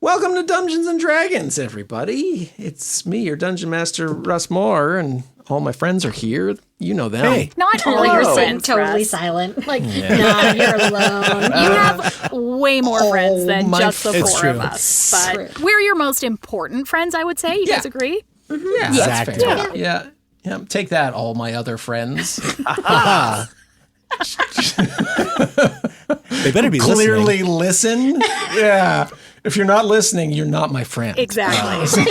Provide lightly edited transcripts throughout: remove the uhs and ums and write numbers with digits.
Welcome to Dungeons and Dragons, everybody. It's me, your Dungeon Master, Russ Moore, and all my friends are here. You know them. Hey. Not all your friends, totally Russ. silent. Like, nah, you're alone. You have way more friends than just the It's four true. of us. But we're your most important friends, I would say. You guys agree? Yeah, Exactly. that's fair. Yeah. Take that, all my other friends. They better be Clearly listen. Yeah. If you're not listening, you're not my friend. Exactly.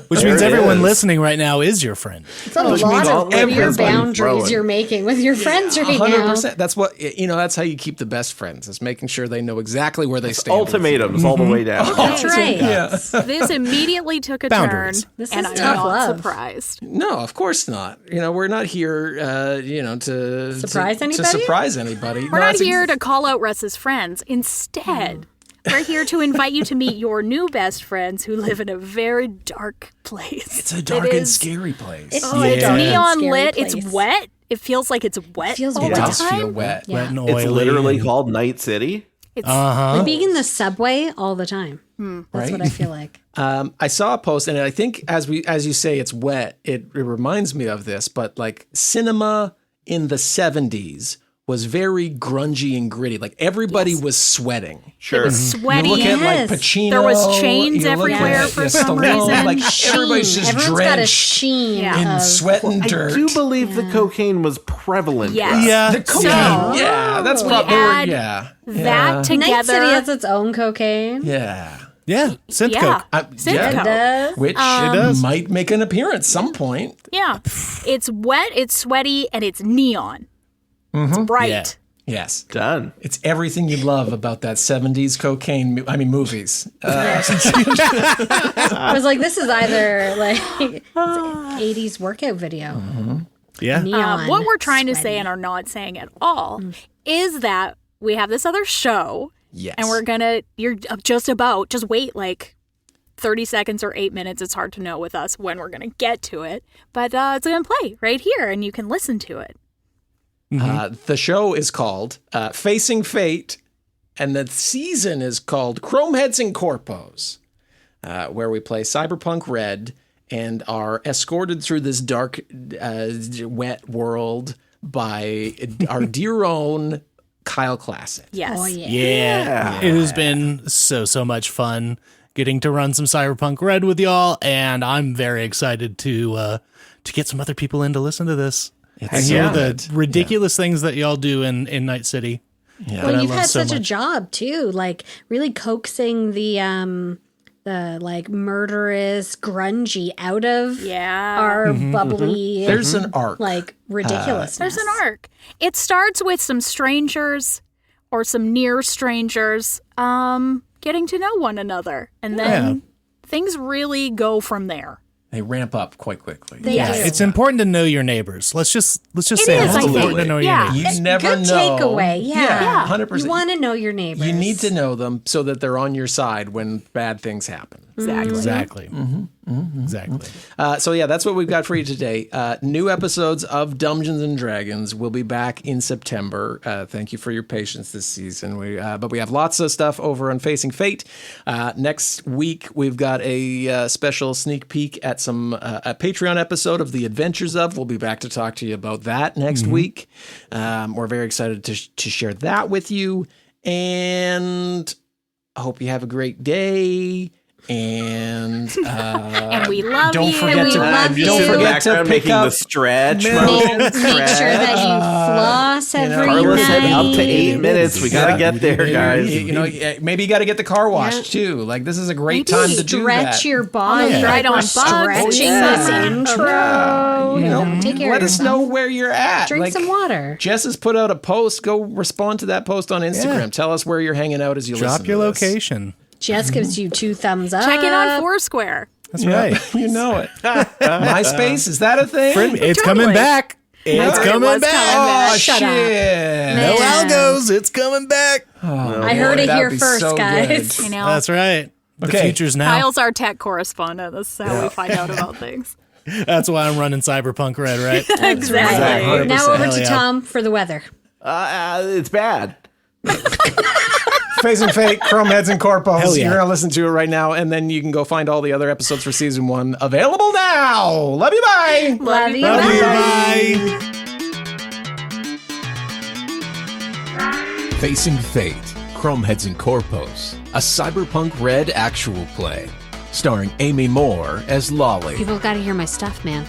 which means everyone listening right now is your friend. It's a lot of weird everybody boundaries throwing. you're making with your friends right now. 100%. That's what, that's how you keep the best friends, is making sure they know exactly where they stand. Ultimatums all the way down. That's right. This immediately took a Boundaries. turn, This and is I'm tough not love. surprised. No, of course not. We're not here, to Surprise to anybody? surprise anybody. We're not here to call out Russ's friends. Instead, we're here to invite you to meet your new best friends who live in a very dark place. It's a dark and scary place. It's It's dark and neon scary lit. place. It's wet. It feels like it's wet Feels all It the wet. does time. feel wet. Yeah. Wet and It's oily. literally called Night City. It's Like being in the subway all the time. That's Right? what I feel like. I saw a post, and I think as you say, it's wet. It reminds me of this, but like cinema in the 70s was very grungy and gritty. Like everybody was sweating. Sure. it was sweaty. You look at like Yes. Pacino. There was chains you look everywhere at, for some Stallone, reason. Like everybody's just Everyone's got a drenched sheen Yeah. in sweat and I dirt. do believe the cocaine was prevalent. Yes. Yeah. The cocaine, So- yeah, that's We probably add yeah. that Night City together. has its own cocaine. Yeah. Yeah. Synth Yeah. Coke. Synth yeah. Coke. It does. Which does. might make an appearance some point. Yeah. It's wet, it's sweaty, and it's neon. It's bright. Yeah. Yes. Done. It's everything you love about that 70s cocaine, movies. I was like, this is either like it's an 80s workout video. Yeah. Neon. What we're trying to say sweaty. and are not saying at all is that we have this other show Yes. and just wait like 30 seconds or 8 minutes. It's hard to know with us when we're going to get to it, but it's going to play right here and you can listen to it. The show is called Facing Fate, and the season is called Chromeheads Corpos, where we play Cyberpunk Red and are escorted through this dark, wet world by our dear own Kyle Claset. Yes. Oh, yeah. Yeah. It has been so much fun getting to run some Cyberpunk Red with y'all, and I'm very excited to get some other people in to listen to this and hear the ridiculous things that y'all do in Night City. Yeah. Well, you've love had so such a much. job too, like really coaxing the like murderous grungy out of Yeah. our bubbly There's an arc. like ridiculousness. There's an arc. It starts with some strangers or some near strangers getting to know one another. And then things really go from there. They ramp up quite quickly. Yes. It's important to know your neighbors. Let's just say is, it's I think. important to know your Yeah. neighbors. You never Good know. takeaway. Yeah. 100%. You want to know your neighbors. You need to know them so that they're on your side when bad things happen. Exactly. Exactly. So yeah, that's what we've got for you today. New episodes of Dumbgeons and Dragons will be back in September. Thank you for your patience this season. But we have lots of stuff over on Facing Fate. Next week, we've got a special sneak peek at a Patreon episode of The Adventures of. We'll be back to talk to you about that next week. We're very excited to share that with you. And I hope you have a great day. And And we love don't you. forget to love you. don't In the forget to background pick making up the stretch Make motion. Make sure that you floss every Carla night. said up to 8 minutes. We gotta get there, guys. Maybe you got to get the car washed too. Like this is a great time to do that. Stretch your body. Yeah. Right on bugs. Stretching this intro. Take care Let of us yourself. know where you're at. Drink Like, some water. Jess has put out a post. Go respond to that post on Instagram. Yeah. Tell us where you're hanging out as you listen Drop to your this. location. Jess gives you 2 thumbs up. Check in on Foursquare. That's right. You know it. MySpace, is that a thing? It's Totally. coming back. It's It coming was back. coming Oh, Shut shit. up. No Man. algos. It's coming back. I heard it That'd here be first, so guys. I know. That's right. The Okay. future's now. Kyle's our tech correspondent. This is how we find out about things. That's why I'm running Cyberpunk Red, right? Exactly. Right. Now over Hell to yeah. Tom for the weather. It's bad. Facing Fate, Chromeheads and Corpos. Hell yeah. You're going to listen to it right now, and then you can go find all the other episodes for season 1 available now. Love you, bye. Love you. Love you, Bye. bye. Facing Fate, Chromeheads and Corpos, a cyberpunk red actual play, starring Amy Moore as Lolly, People gotta hear my stuff, man.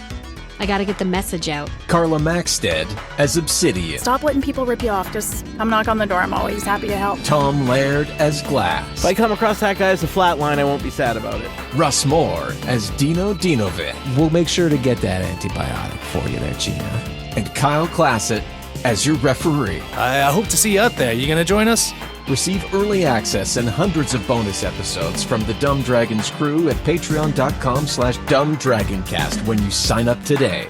I gotta get the message out. Carla Maxted as Obsidian, Stop letting people rip you off. Just come knock on the door. I'm always happy to help. Tom Laird as Glass, If I come across that guy as a flat line, I won't be sad about it. Russ Moore as Dino Dinovic, We'll make sure to get that antibiotic for you there, Gina. and Kyle Claset as your referee. I hope to see you out there. You gonna join us? Receive early access and hundreds of bonus episodes from the Dumb Dragons crew at patreon.com/dumbdragoncast when you sign up today.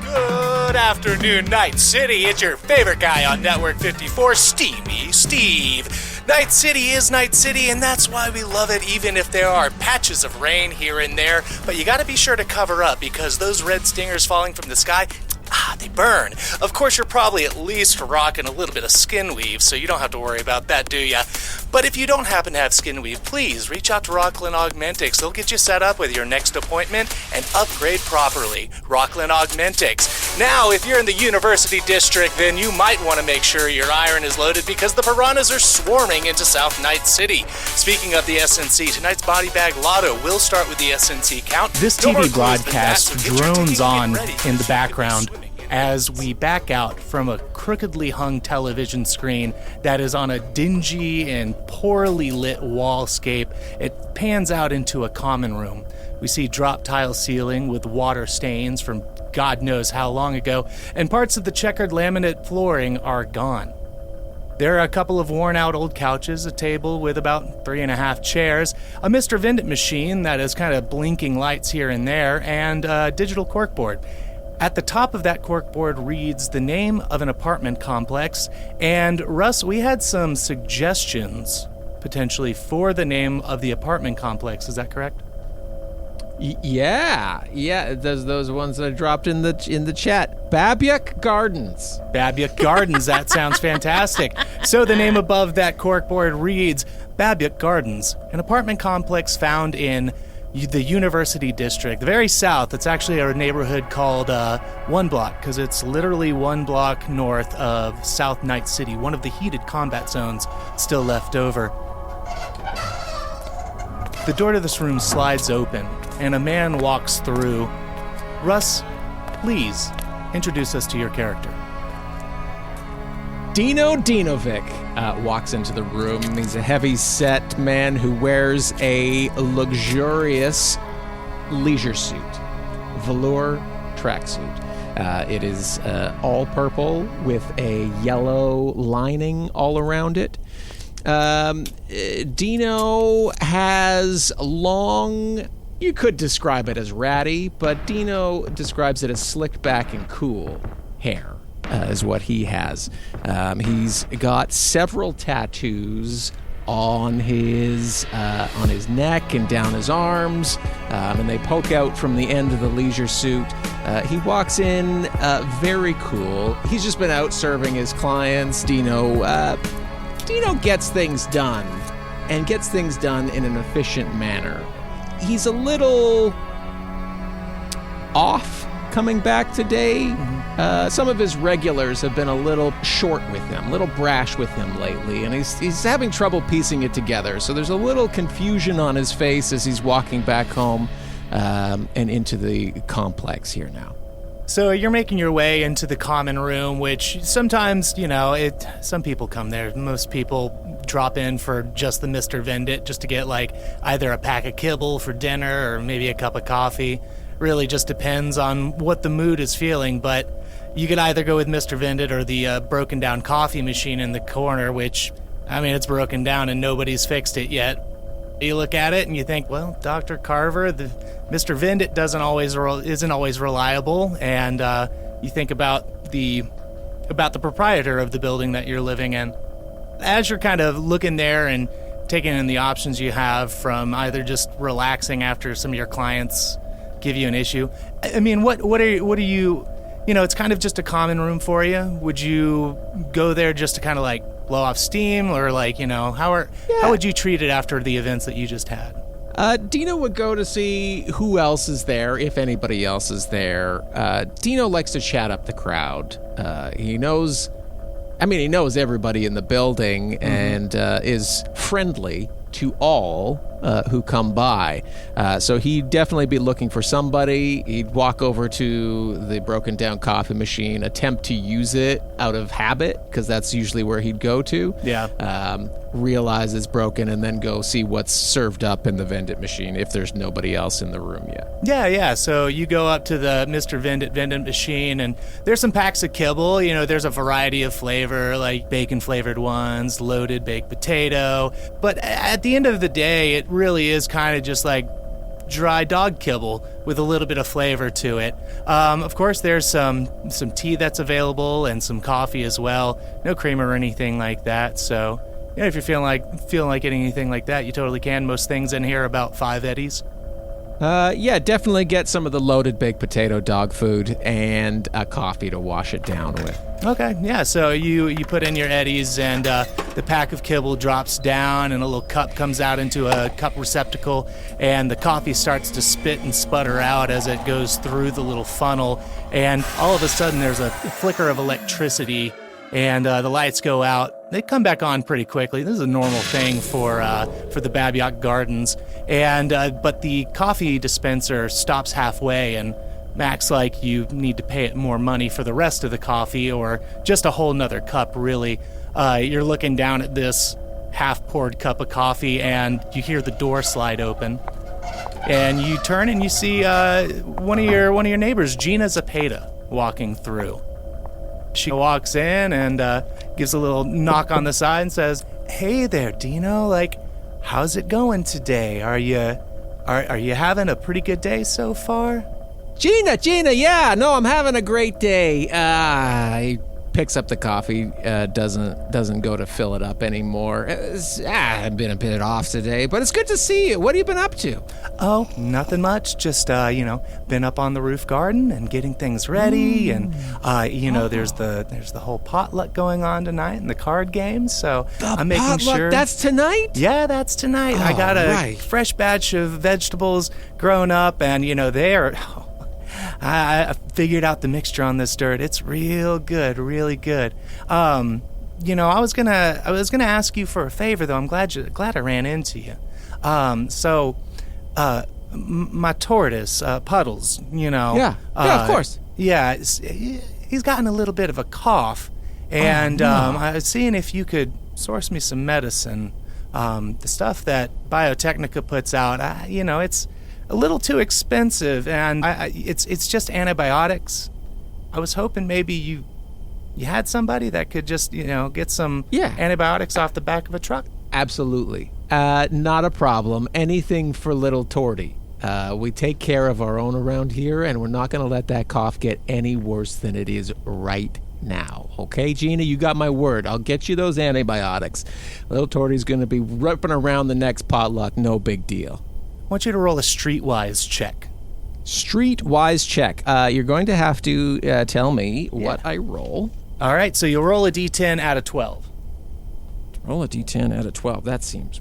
Good afternoon, Night City. It's your favorite guy on Network 54, Steamy Steve. Night City is Night City, and that's why we love it, even if there are patches of rain here and there. But you gotta be sure to cover up, because those red stingers falling from the sky, they burn. Of course, you're probably at least rocking a little bit of skin weave, so you don't have to worry about that, do ya? But if you don't happen to have skin weave, please reach out to Rockland Augmentics. They'll get you set up with your next appointment and upgrade properly. Rockland Augmentics. Now, if you're in the University District, then you might want to make sure your iron is loaded, because the piranhas are swarming into South Night City. Speaking of the SNC, tonight's Body Bag Lotto will start with the SNC count. This No more TV clues than broadcast that, so get your drones TV on ready. in the background as we back out from a crookedly hung television screen that is on a dingy and poorly lit wallscape. It pans out into a common room. We see drop tile ceiling with water stains from God knows how long ago, and parts of the checkered laminate flooring are gone. There are a couple of worn-out old couches, a table with about 3.5 chairs, a Mr. Vendit machine that is kind of blinking lights here and there, and a digital corkboard. At the top of that corkboard reads the name of an apartment complex, and Russ, we had some suggestions, potentially, for the name of the apartment complex. Is that correct? Yeah, those ones that I dropped in the chat. Babyok Gardens. Babyok Gardens, that sounds fantastic. So the name above that corkboard reads Babyok Gardens, an apartment complex found in the University District, the very south. It's actually a neighborhood called One Block, because it's literally 1 block north of South Night City, one of the heated combat zones still left over. The door to this room slides open, and a man walks through. Russ, please introduce us to your character. Dino Dinovic walks into the room. He's a heavy-set man who wears a luxurious leisure suit, velour tracksuit. It is all purple with a yellow lining all around it. Dino has long, you could describe it as ratty, but Dino describes it as slicked back and cool hair. Is what he has. He's got several tattoos on his neck and down his arms, and they poke out from the end of the leisure suit. He walks in very cool. He's just been out serving his clients. Dino gets things done, and gets things done in an efficient manner. He's a little off coming back today. Some of his regulars have been a little short with him, a little brash with him lately, and he's having trouble piecing it together. So there's a little confusion on his face as he's walking back home and into the complex here now. So you're making your way into the common room, which sometimes, some people come there. Most people drop in for just the Mr. Vendit, just to get like either a pack of kibble for dinner or maybe a cup of coffee. Really just depends on what the mood is feeling, but you could either go with Mr. Vendit or the broken down coffee machine in the corner, which, it's broken down and nobody's fixed it yet. You look at it and you think, well, Dr. Carver, the Mr. Vendit isn't always reliable, and you think about the proprietor of the building that you're living in. As you're kind of looking there and taking in the options you have, from either just relaxing after some of your clients give you an issue. What are you, it's kind of just a common room for you. Would you go there just to kind of like blow off steam, or like, how would you treat it after the events that you just had? Dino would go to see who else is there, if anybody else is there. Dino likes to chat up the crowd. He knows everybody in the building and is friendly to all who come by. So he'd definitely be looking for somebody. He'd walk over to the broken down coffee machine, attempt to use it out of habit, because that's usually where he'd go to. Yeah. Realize it's broken and then go see what's served up in the vending machine if there's nobody else in the room yet. Yeah. So you go up to the Mr. Vending machine, and there's some packs of kibble. There's a variety of flavor, like bacon-flavored ones, loaded baked potato. But at the end of the day, it really is kind of just like dry dog kibble with a little bit of flavor to it. Of course, there's some tea that's available and some coffee as well. No cream or anything like that. So if you're feeling like getting anything like that, you totally can. Most things in here are about 5 eddies. Yeah, definitely get some of the loaded baked potato dog food and a coffee to wash it down with. Okay, yeah, so you put in your eddies, and the pack of kibble drops down, and a little cup comes out into a cup receptacle, and the coffee starts to spit and sputter out as it goes through the little funnel, and all of a sudden there's a flicker of electricity, and the lights go out. They come back on pretty quickly. This is a normal thing for the Babyok Gardens, and but the coffee dispenser stops halfway, and Mac's like, you need to pay it more money for the rest of the coffee, or just a whole nother cup, really. You're looking down at this half-poured cup of coffee, and you hear the door slide open, and you turn and you see one of your neighbors, Gina Zapata, walking through. She walks in and gives a little knock on the side and says, "Hey there, Dino. Like, how's it going today? Are you having a pretty good day so far?" Gina, yeah, no, I'm having a great day. He picks up the coffee, doesn't go to fill it up anymore. I've been a bit off today, but it's good to see you. What have you been up to? Oh, nothing much. Just, been up on the roof garden and getting things ready. And, there's the whole potluck going on tonight and the card games. So I'm making potluck, sure. That's tonight? Yeah, that's tonight. I got a fresh batch of vegetables grown up, and, they're... I figured out the mixture on this dirt. It's real good, really good. I was gonna ask you for a favor, though. I'm glad I ran into you. My tortoise, Puddles. Yeah, of course. Yeah, he's gotten a little bit of a cough, and I was seeing if you could source me some medicine. The stuff that Biotechnica puts out, it's a little too expensive, and it's just antibiotics. I was hoping maybe you had somebody that could just, get some antibiotics off the back of a truck. Absolutely. Not a problem. Anything for little Torty. We take care of our own around here, and we're not going to let that cough get any worse than it is right now. Okay, Gina, you got my word. I'll get you those antibiotics. Little Torty's going to be ripping around the next potluck. No big deal. I want you to roll a streetwise check. Streetwise check. You're going to have to tell me what I roll. All right, so you'll roll a d10 out of 12. Roll a d10 out of 12. That seems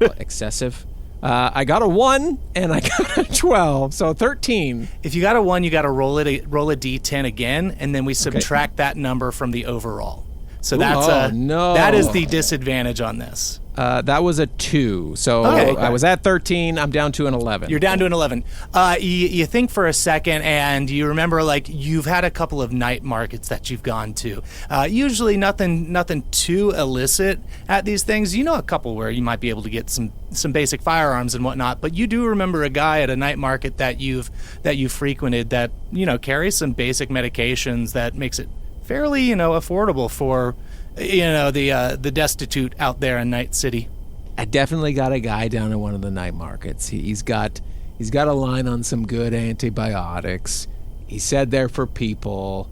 excessive. I got a 1 and I got a 12, so 13. If you got a 1, you got to roll a d10 again, and then we subtract that number from the overall. So that is the disadvantage on this. That was a 2. So I was at 13. I'm down to an 11. You're down to an 11. You think for a second, and you remember, like, you've had a couple of night markets that you've gone to. Usually nothing too illicit at these things. You know, a couple where you might be able to get some basic firearms and whatnot. But you do remember a guy at a night market that you've frequented that carries some basic medications that makes it fairly affordable for the destitute out there in Night City. I definitely got a guy down at one of the night markets. He's got a line on some good antibiotics. He said they're for people.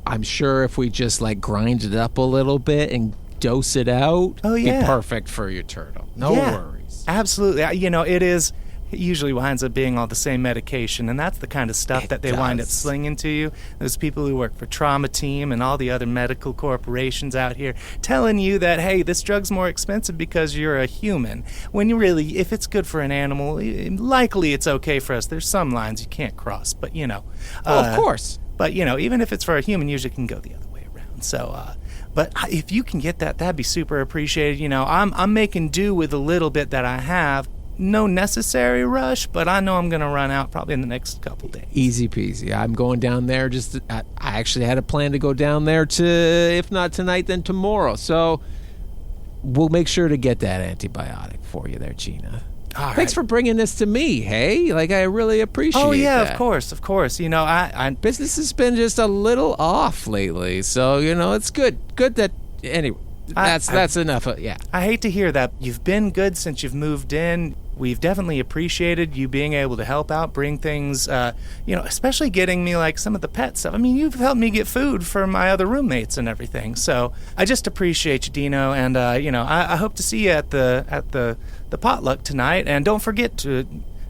I'm sure if we just grind it up a little bit and dose it out, be perfect for your turtle. No worries. Absolutely. It is it usually winds up being all the same medication, and that's the kind of stuff that they wind up slinging to you. Those people who work for Trauma Team and all the other medical corporations out here telling you that, hey, this drug's more expensive because you're a human. When you really, if it's good for an animal, likely it's okay for us. There's some lines you can't cross, but of course. But even if it's for a human, usually it can go the other way around. So, but if you can get that, that'd be super appreciated. I'm making do with a little bit that I have. No necessary rush, but I know I'm going to run out probably in the next couple days. Easy peasy. I'm going down there. I actually had a plan to go down there if not tonight, then tomorrow. So we'll make sure to get that antibiotic for you there, Gina. All Thanks for bringing this to me, hey? I really appreciate it. Oh, yeah, that. of course. Business has been just a little off lately, so, it's good. Good that... Anyway, that's enough. Yeah. I hate to hear that. You've been good since you've moved in. We've definitely appreciated you being able to help out, bring things, especially getting me some of the pet stuff. I mean, you've helped me get food for my other roommates and everything. So I just appreciate you, Dino, and I hope to see you at the potluck tonight. And don't forget to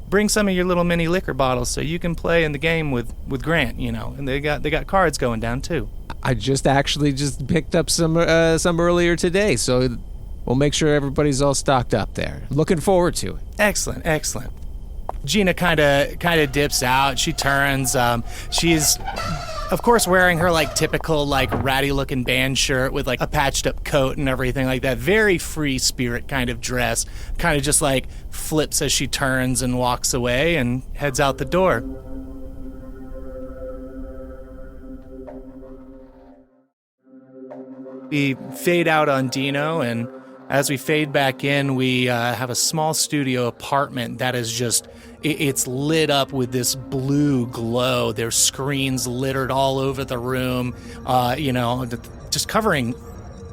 bring some of your little mini liquor bottles so you can play in the game with Grant. And they got cards going down too. I just picked up some earlier today, so we'll make sure everybody's all stocked up there. Looking forward to it. Excellent. Gina kind of dips out. She turns. She's, of course, wearing her typical ratty-looking band shirt with a patched-up coat and everything like that. Very free spirit kind of dress. Kind of just flips as she turns and walks away and heads out the door. We fade out on Dino, and as we fade back in, we have a small studio apartment that is just, it's lit up with this blue glow. There's screens littered all over the room, just covering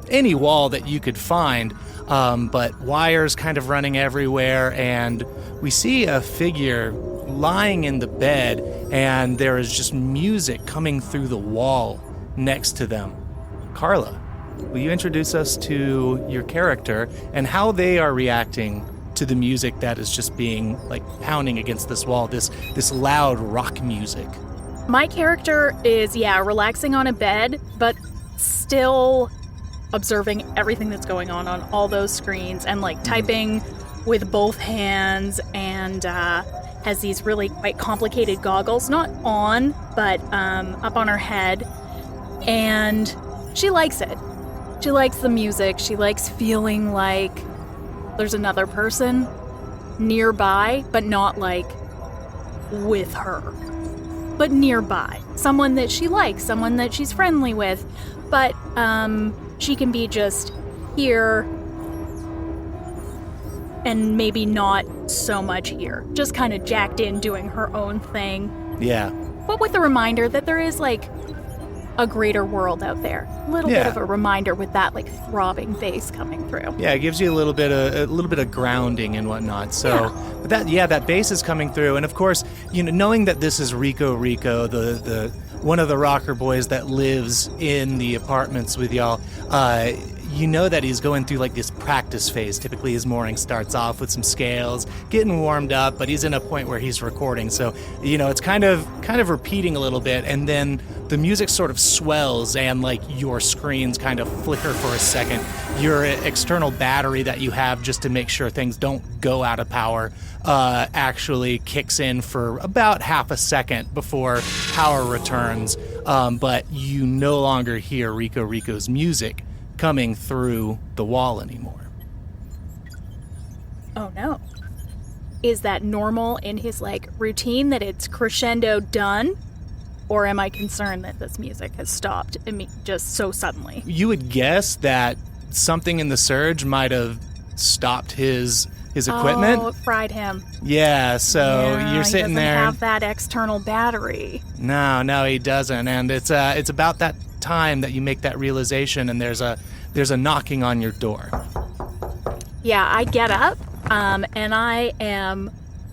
any wall that you could find, but wires kind of running everywhere, and we see a figure lying in the bed, and there is just music coming through the wall next to them. Carla, will you introduce us to your character and how they are reacting to the music that is just being pounding against this wall, this loud rock music? My character is, relaxing on a bed, but still observing everything that's going on all those screens and typing with both hands, and has these really quite complicated goggles, not on, but up on her head. And she likes it. She likes the music. She likes feeling like there's another person nearby, but not with her, but nearby. Someone that she likes, someone that she's friendly with, but she can be just here and maybe not so much here. Just kind of jacked in doing her own thing. Yeah. But with the reminder that there is a greater world out there. A little bit of a reminder with that throbbing bass coming through. Yeah, it gives you a little bit of grounding and whatnot. So that bass is coming through, and of course, knowing that this is Rico, the one of the rocker boys that lives in the apartments with y'all, you know that he's going through this practice phase. Typically his morning starts off with some scales, getting warmed up, but he's in a point where he's recording. So, it's kind of repeating a little bit, and then the music sort of swells and your screens kind of flicker for a second. Your external battery that you have just to make sure things don't go out of power actually kicks in for about half a second before power returns. But you no longer hear Rico's music coming through the wall anymore. Oh no. Is that normal in his routine that it's crescendo done? Or am I concerned that this music has stopped just so suddenly? You would guess that something in the surge might have stopped his equipment. Oh, it fried him. Yeah, so you're sitting there. He doesn't have that external battery. No, he doesn't. And it's about that time that you make that realization, and there's a knocking on your door. Yeah, I get up, and I am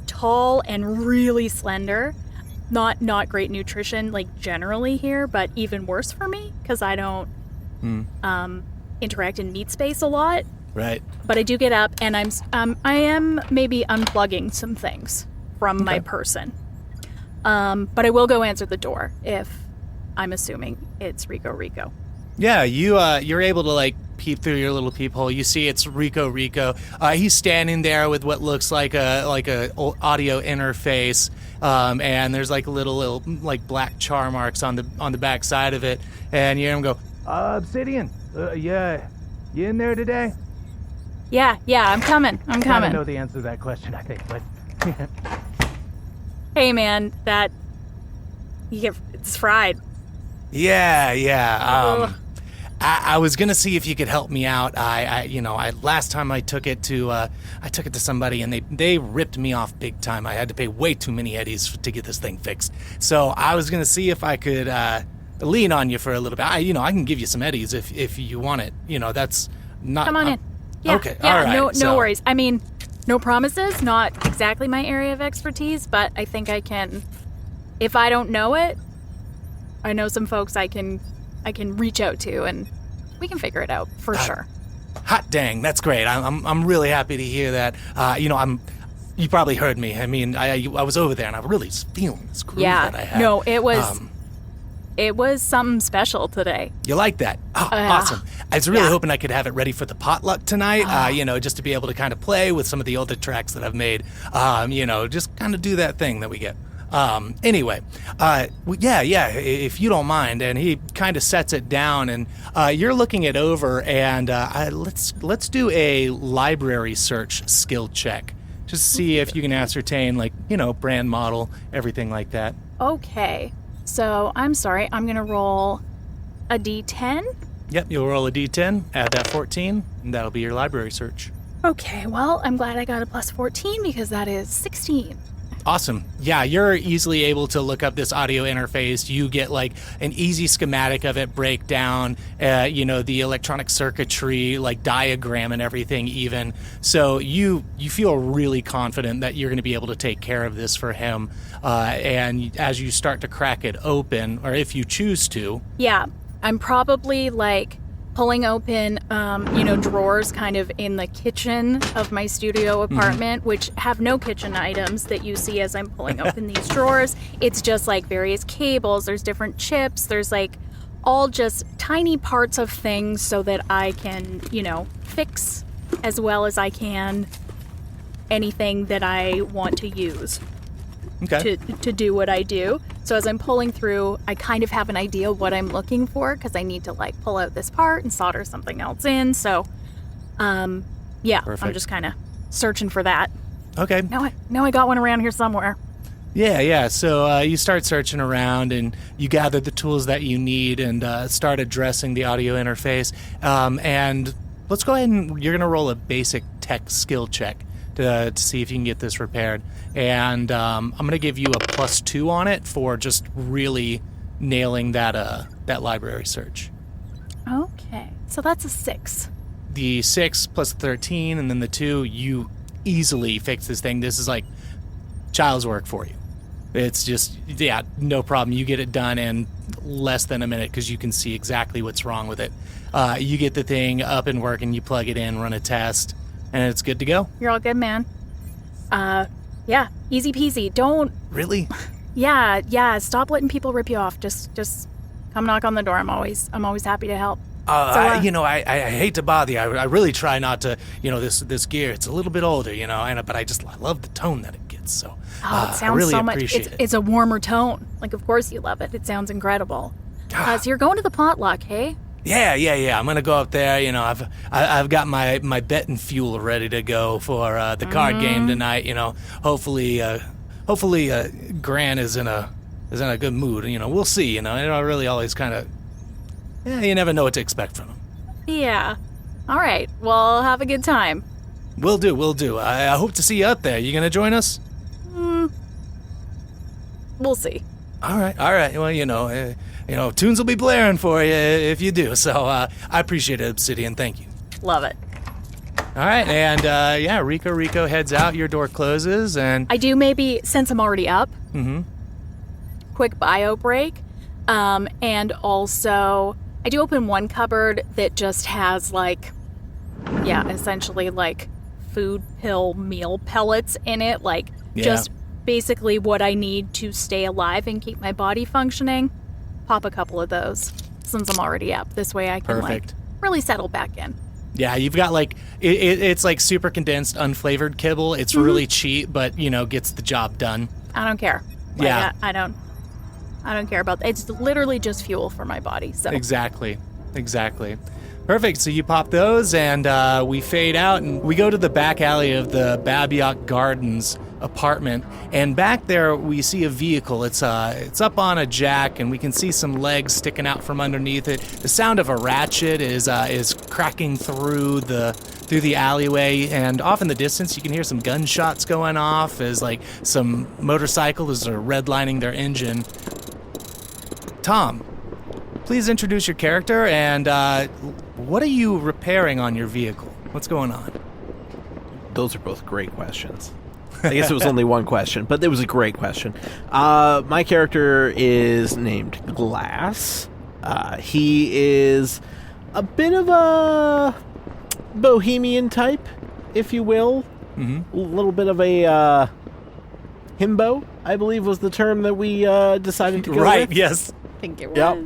tall and really slender. Not great nutrition, generally here, but even worse for me because I don't interact in meat space a lot. Right. But I do get up, and I am maybe unplugging some things from my person. But I will go answer the door if I'm assuming it's Rico. Yeah, you're able to like peep through your little peephole. You see it's Rico. He's standing there with what looks like a audio interface, and there's like little like black char marks on the back side of it. And you hear him go, Obsidian, yeah, you in there today? Yeah, I'm coming. I know the answer to that question, I think, but... Hey, man, it's fried. Yeah. I was gonna see if you could help me out. I last time I took it to somebody and they ripped me off big time. I had to pay way too many eddies to get this thing fixed. So I was gonna see if I could lean on you for a little bit. I can give you some eddies if you want it. That's not. Come on in. Yeah, okay. Yeah. All right. No worries. I mean, no promises. Not exactly my area of expertise, but I think I can. If I don't know it, I know some folks I can reach out to, and we can figure it out for sure. Hot dang, that's great. I'm really happy to hear that. You probably heard me. I mean, I was over there, and I really was feeling this groove that I had. No, it was something special today. You like that? Oh, awesome. I was really hoping I could have it ready for the potluck tonight, just to be able to kind of play with some of the older tracks that I've made, just kind of do that thing that we get. Anyway, if you don't mind, and he kind of sets it down, and you're looking it over, and let's do a library search skill check, just to see if you can ascertain, brand, model, everything like that. Okay, so I'm sorry, I'm gonna roll a D10. Yep, you'll roll a D10, add that 14, and that'll be your library search. Okay, well, I'm glad I got a plus 14 because that is 16. Awesome. Yeah, you're easily able to look up this audio interface. You get like an easy schematic of it, breakdown, the electronic circuitry, like diagram and everything even. So you feel really confident that you're going to be able to take care of this for him. And as you start to crack it open, or if you choose to. Yeah, I'm probably like pulling open, drawers kind of in the kitchen of my studio apartment, which have no kitchen items that you see as I'm pulling open these drawers. It's just like various cables, there's different chips, there's like all just tiny parts of things so that I can, fix as well as I can anything that I want to use. Okay. To do what I do. So as I'm pulling through, I kind of have an idea what I'm looking for because I need to like pull out this part and solder something else in. So, Perfect. I'm just kind of searching for that. Okay. Now I got one around here somewhere. Yeah. So you start searching around and you gather the tools that you need and start addressing the audio interface. And let's go ahead and you're going to roll a basic tech skill check to see if you can get this repaired. And I'm going to give you a +2 on it for just really nailing that library search. Okay. So that's a 6. The 6 plus 13 and then the 2, you easily fix this thing. This is like child's work for you. It's just, no problem. You get it done in less than a minute because you can see exactly what's wrong with it. You get the thing up and working, you plug it in, run a test, and it's good to go. You're all good, man. Yeah, easy peasy. Don't... Really? Yeah, stop letting people rip you off. Just come knock on the door. I'm always happy to help. I hate to bother you. I really try not to, this gear, it's a little bit older, but I love the tone that it gets, so it sounds I really so much. appreciate it. It's a warmer tone. Like, of course you love it. It sounds incredible. So you're going to the potluck, hey? Yeah. I'm gonna go up there. I've got my betting fuel ready to go for the card game tonight. Hopefully, Gran is in a good mood. We'll see. I really always kind of. Yeah, you never know what to expect from him. Yeah. All right. Well, have a good time. Will do. I hope to see you out there. You gonna join us? We'll see. All right. Well, tunes will be blaring for you if you do. So I appreciate it, Obsidian. Thank you. Love it. All right, and Rico heads out. Your door closes, and I do maybe, since I'm already up, quick bio break, and also I do open one cupboard that just has like essentially like food pill meal pellets in it, like just basically what I need to stay alive and keep my body functioning. Pop a couple of those since I'm already up. This way I can like really settle back in. Yeah, you've got like it's like super condensed, unflavored kibble. It's really cheap, but gets the job done. I don't care. Like, I don't care about that. It's literally just fuel for my body. So Exactly. Perfect. So you pop those, and we fade out, and we go to the back alley of the Babyok Gardens apartment. And back there, we see a vehicle. It's up on a jack, and we can see some legs sticking out from underneath it. The sound of a ratchet is cracking through the alleyway, and off in the distance, you can hear some gunshots going off as like some motorcycles are redlining their engine. Tom, please introduce your character, and what are you repairing on your vehicle? What's going on? Those are both great questions. I guess it was only one question, but it was a great question. My character is named Glass. He is a bit of a bohemian type, if you will. Mm-hmm. A little bit of a himbo, I believe was the term that we decided to go with. Right, yes. I think it was. Yep.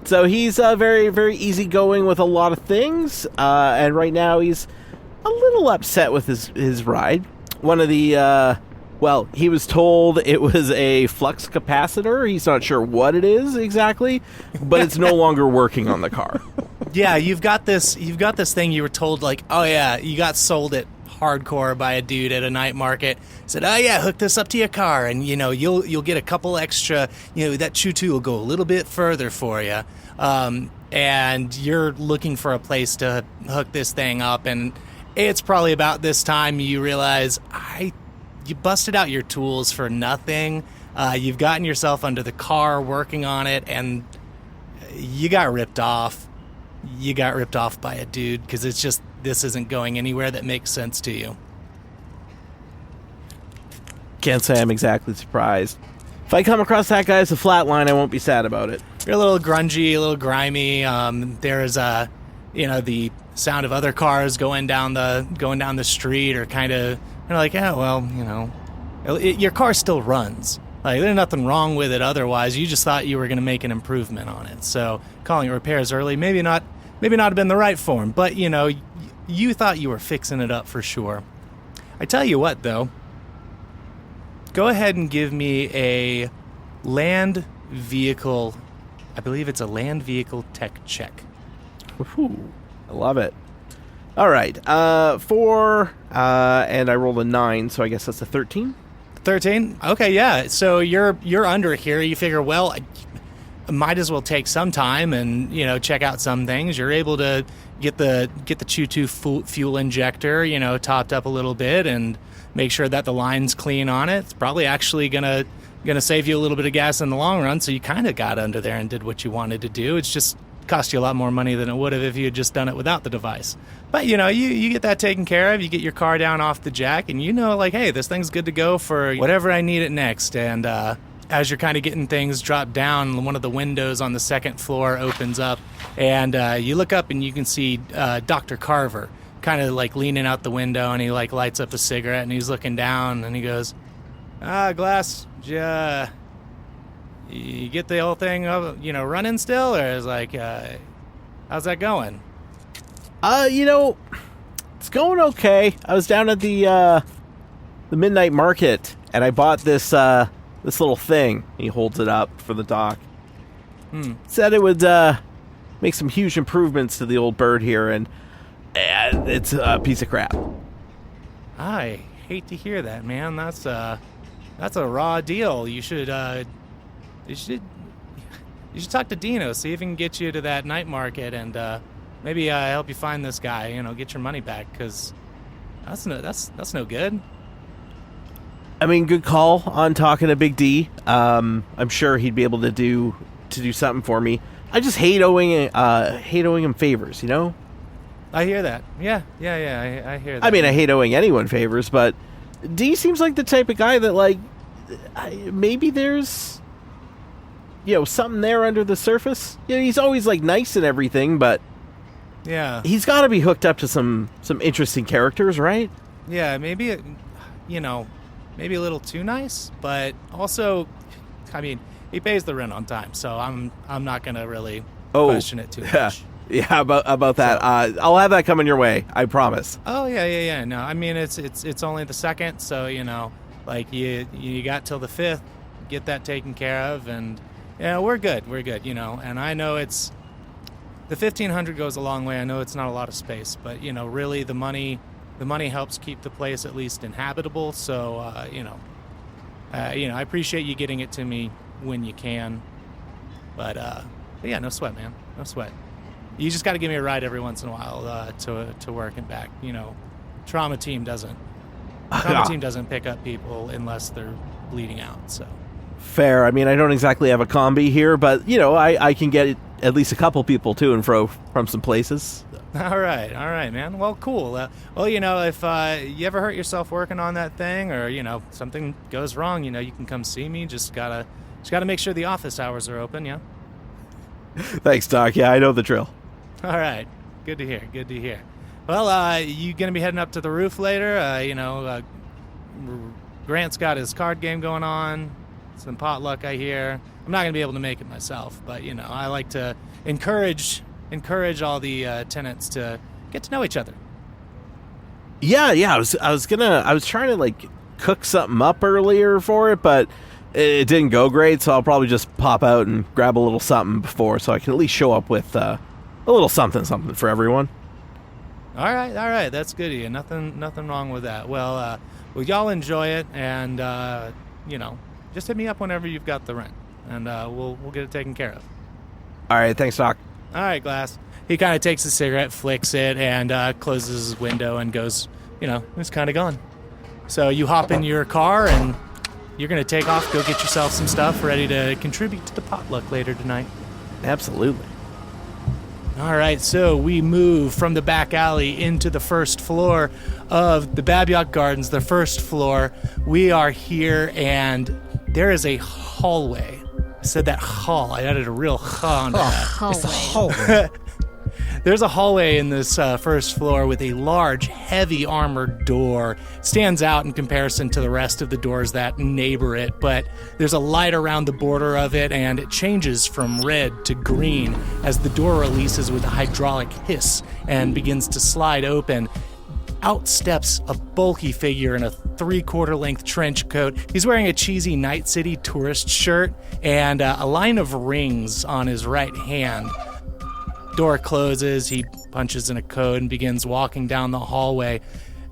So he's very, very easygoing with a lot of things, and right now he's a little upset with his ride. One of the, he was told it was a flux capacitor. He's not sure what it is exactly, but it's no longer working on the car. Yeah, you've got this thing you were told, like, oh yeah, you got sold it hardcore by a dude at a night market. Said, oh yeah, hook this up to your car, and you'll get a couple extra. That choo-choo will go a little bit further for you. And you're looking for a place to hook this thing up, and it's probably about this time you realize you busted out your tools for nothing. You've gotten yourself under the car working on it, and you got ripped off. You got ripped off by a dude because this isn't going anywhere that makes sense to you. Can't say I'm exactly surprised. If I come across that guy as a flat line, I won't be sad about it. You're a little grungy, a little grimy. There's the sound of other cars going down the street, or kind of like, your car still runs. Like, there's nothing wrong with it otherwise. You just thought you were going to make an improvement on it. So calling it repairs early, maybe not have been the right form, but you thought you were fixing it up for sure. I tell you what, though, go ahead and give me a land vehicle. I believe it's a land vehicle tech check. Ooh, I love it. All right, 4, and I rolled a 9, so I guess that's a 13. 13? Okay, yeah. So you're under here. You figure, well, I might as well take some time and check out some things. You're able to get the choo-choo fuel injector topped up a little bit and make sure that the line's clean on it. It's probably actually gonna save you a little bit of gas in the long run. So you kind of got under there and did what you wanted to do. It's just cost you a lot more money than it would have if you had just done it without the device. But you get that taken care of. You get your car down off the jack, and like, hey, this thing's good to go for whatever I need it next. And as you're kind of getting things dropped down, one of the windows on the second floor opens up, and you look up and you can see Dr. Carver kind of like leaning out the window, and he like lights up a cigarette, and he's looking down, and he goes, Glass, you get the whole thing running still, or is like, how's that going? It's going okay. I was down at the midnight market, and I bought this little thing. He holds it up for the doc. Said it would make some huge improvements to the old bird here, and it's a piece of crap. I hate to hear that, man. That's a raw deal. You should talk to Dino, see if he can get you to that night market, and maybe help you find this guy. Get your money back, because that's no good. I mean, good call on talking to Big D. I'm sure he'd be able to do something for me. I just hate owing him favors, I hear that. Yeah, I hear that. I mean, I hate owing anyone favors, but D seems like the type of guy that, like, maybe there's, something there under the surface. He's always, like, nice and everything, but Yeah. He's got to be hooked up to some interesting characters, right? Yeah, maybe, maybe a little too nice, but also, I mean, he pays the rent on time, so I'm not going to really question it too much. Yeah, about that. I'll have that coming your way, I promise. Oh, yeah. No, I mean, it's only the 2nd, so, like, you got till the 5th, get that taken care of, and, we're good, and I know it's, the 1,500 goes a long way. I know it's not a lot of space, but, really the money helps keep the place at least inhabitable, so, I appreciate you getting it to me when you can, but yeah, no sweat, man, no sweat. You just got to give me a ride every once in a while to work and back. Trauma team doesn't pick up people unless they're bleeding out. So fair. I mean, I don't exactly have a combi here, but I can get at least a couple people to and fro from some places. All right, man. Well, cool. If you ever hurt yourself working on that thing, or something goes wrong, you can come see me. Just gotta make sure the office hours are open. Yeah. Thanks, Doc. Yeah, I know the drill. All right. Good to hear. Well, you going to be heading up to the roof later? Grant's got his card game going on. Some potluck, I hear. I'm not going to be able to make it myself, but, I like to encourage all the tenants to get to know each other. Yeah. I was trying to, like, cook something up earlier for it, but it didn't go great, so I'll probably just pop out and grab a little something before, so I can at least show up with a little something for everyone. All right, that's good of you. Nothing wrong with that. Well, y'all enjoy it, and just hit me up whenever you've got the rent, and we'll get it taken care of. All right, thanks, Doc. All right, Glass. He kind of takes a cigarette, flicks it, and closes his window and goes, it's kind of gone. So you hop in your car and you're going to take off, go get yourself some stuff ready to contribute to the potluck later tonight. Absolutely. All right, so we move from the back alley into the first floor of the Babyok Gardens, the first floor. We are here, and there is a hallway. I said that hall. I added a real ha onto that. Hallway. It's a hallway. There's a hallway in this first floor with a large, heavy armored door. It stands out in comparison to the rest of the doors that neighbor it, but there's a light around the border of it, and it changes from red to green as the door releases with a hydraulic hiss and begins to slide open. Out steps a bulky figure in a 3/4 length trench coat. He's wearing a cheesy Night City tourist shirt and a line of rings on his right hand. Door closes, he punches in a code and begins walking down the hallway.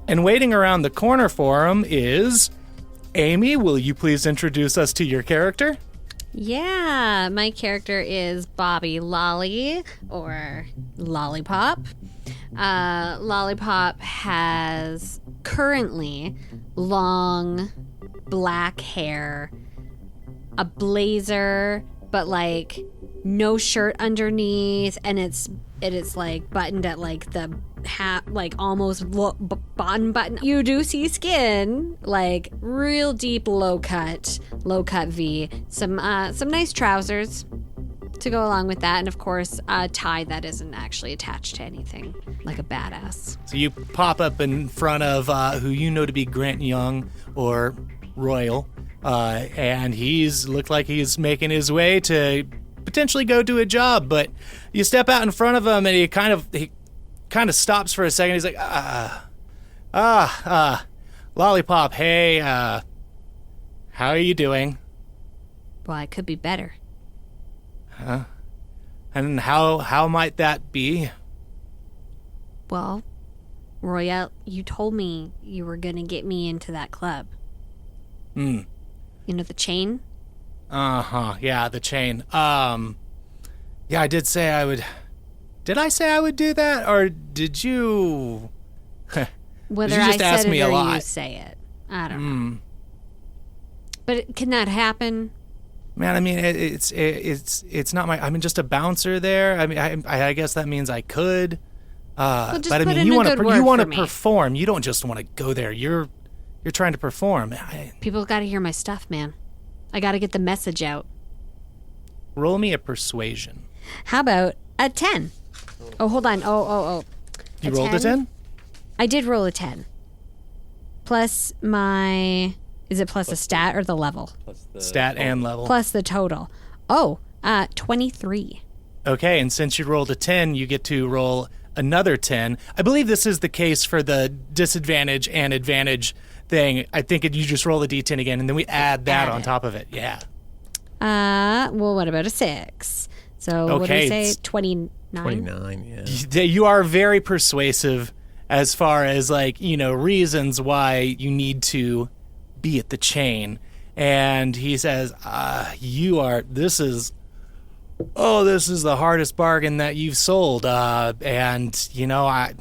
And waiting around the corner for him is Amy. Will you please introduce us to your character? Yeah, my character is Bobby Lolly, or Lollipop. Lollipop has currently long black hair, a blazer, but like no shirt underneath, and it's like buttoned at like the hat, like almost button. You do see skin, like real deep low cut V. Some nice trousers to go along with that, and of course a tie that isn't actually attached to anything, like a badass. So you pop up in front of who you know to be Grant Young or Royal, and looked like he's making his way to potentially go do a job, but you step out in front of him and he kind of stops for a second. He's like, Lollipop, hey, how are you doing? Well, I could be better. Huh? And how might that be? Well, Royale, you told me you were gonna get me into that club. You know, the chain? Yeah, the chain. Yeah, I did say I would. Did I say I would do that, or did you? Whether you just I ask said me it a or lot. you say it, I don't know. But can that happen? Man, I mean, it's not my. I mean, just a bouncer there. I mean, I guess that means I could. Well, just but I put mean, in you a want good to word for me. perform. You don't just want to go there. You're trying to perform. People got to hear my stuff, man. I got to get the message out. Roll me a persuasion. How about a 10? Oh, hold on. Oh. You rolled a 10? I did roll a 10. Plus my... Is it plus a stat or the level? Stat and level. Plus the total. 23. Okay, and since you rolled a 10, you get to roll another 10. I believe this is the case for the disadvantage and advantage thing. I think you just roll a d10 again, and then we add that on top of it. Yeah. Well, what about a 6? So what do we say? 29? 29, yeah. You are very persuasive as far as, like, you know, reasons why you need to be at the chain. And he says, this is the hardest bargain that you've sold. And, you know, I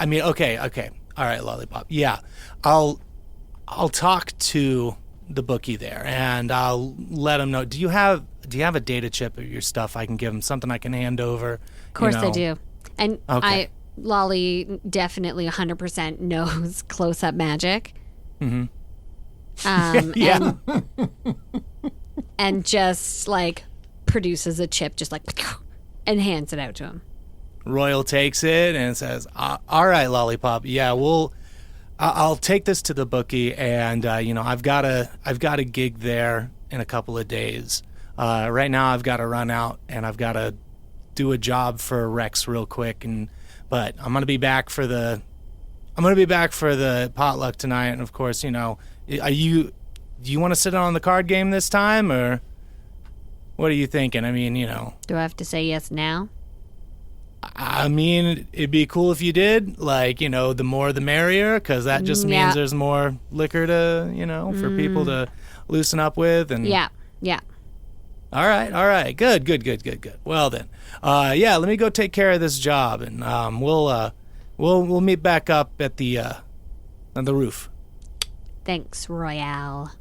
mean, okay. All right, Lollipop. Yeah, I'll talk to the bookie there, and I'll let him know. Do you have a data chip of your stuff I can give him? Something I can hand over? Of course I do. And okay. Lolly definitely 100% knows close-up magic. Mm-hmm. Yeah. And just, like, produces a chip, just like, and hands it out to him. Royal takes it and says, all right, Lollipop. Yeah, I'll take this to the bookie, and you know, I've got a gig there in a couple of days. Right now, I've got to run out, and I've got to do a job for Rex real quick. But I'm gonna be back for the potluck tonight, and of course, you know, do you want to sit on the card game this time, or what are you thinking? I mean, you know, do I have to say yes now? I mean, it'd be cool if you did. Like, you know, the more the merrier, because that just means there's more liquor to, you know, for people to loosen up with. And yeah. All right. Good. Well then, let me go take care of this job, and we'll meet back up at the roof. Thanks, Royale.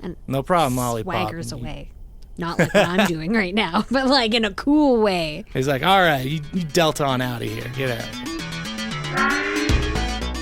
And no problem, Lollipop. Swaggers away. Not like what I'm doing right now, but like in a cool way. He's like, all right, you dealt on out of here. Get out of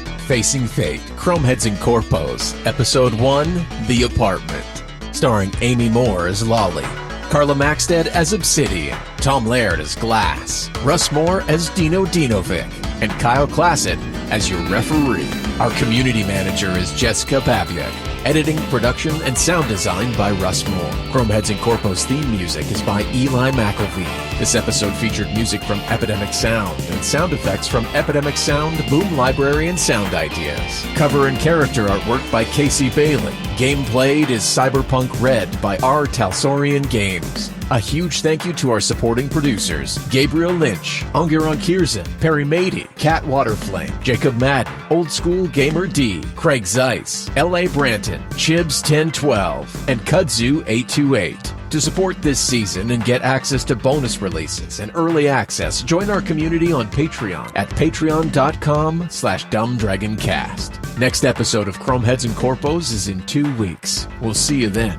here. Facing Fate, Chromeheads Corpos, Episode 1, The Apartment. Starring Amy Moore as Lolly, Carla Maxted as Obsidian, Tom Laird as Glass, Russ Moore as Dino Dinovic, and Kyle Claset as your referee. Our community manager is Jessica Babyok. Editing, production, and sound design by Russ Moore. Chromeheads Corpos theme music is by Eli McElveen. This episode featured music from Epidemic Sound and sound effects from Epidemic Sound, Boom Library, and Sound Ideas. Cover and character artwork by Casey Bailey. Game played is Cyberpunk Red by R. Talsorian Games. A huge thank you to our supporting producers, Gabriel Lynch, Ongiron Kierzan, Perry Mady, Kat Waterflame, Jacob Madden, Old School Gamer D, Craig Zeiss, L.A. Branton, Chibs 1012, and Kudzu 828. To support this season and get access to bonus releases and early access, join our community on Patreon at patreon.com/dumbdragoncast. Next episode of Chromeheads Corpos is in 2 weeks. We'll see you then.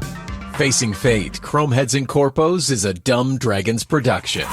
Facing Fate, Chromeheads Corpos is a Dumb Dragons production.